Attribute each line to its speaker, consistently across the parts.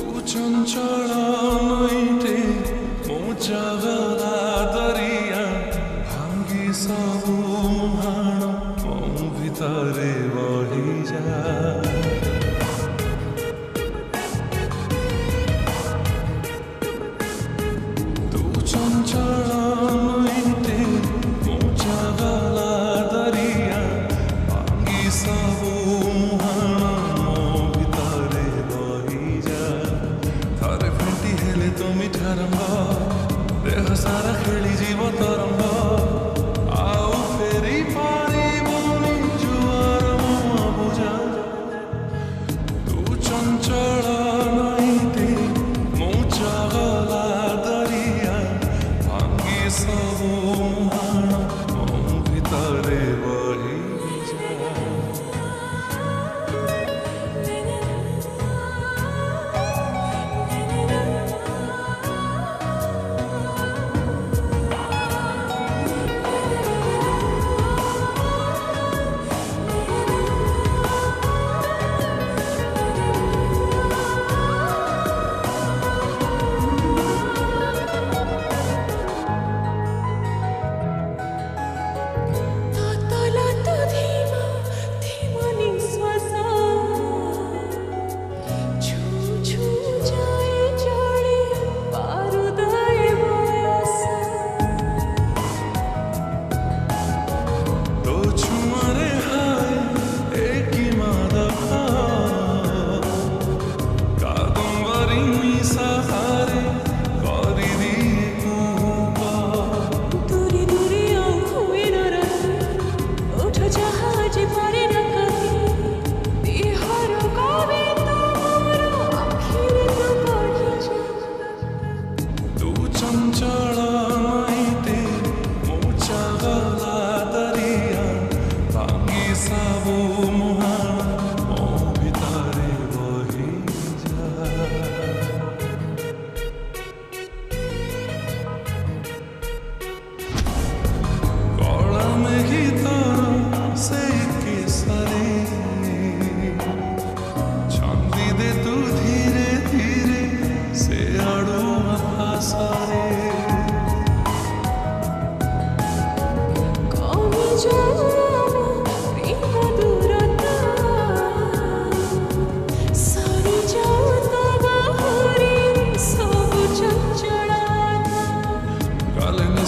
Speaker 1: चंचल नईटे मो जगला दरिया भांगी सबु मुहाण मो भितरे बही जा। चंचल नईटे मो जगला दरिया भांगी सबु मुहाण मो भितरे बही जा। थारे फेंटी हेले तो मिठा रंग देह सारा खेली जीव तरंग आउ फेरी पारिबुनी जुआर मुआ बुझा। तू चंचल नईटे मो जगला दरिया भांगी सबु मुहाण मो भितरे बही जा। चंचल नईटे मो जगला दरिया भांगी सबु मुहाण मो भितरे बही जा। कला मेघी तोर से केसरे छंदी दे तू धीरे धीरे से आड़ू आसारे।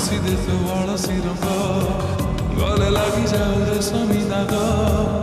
Speaker 1: सीधे तो वाला सी रंग गले लगी जाऊ रे समी दाग।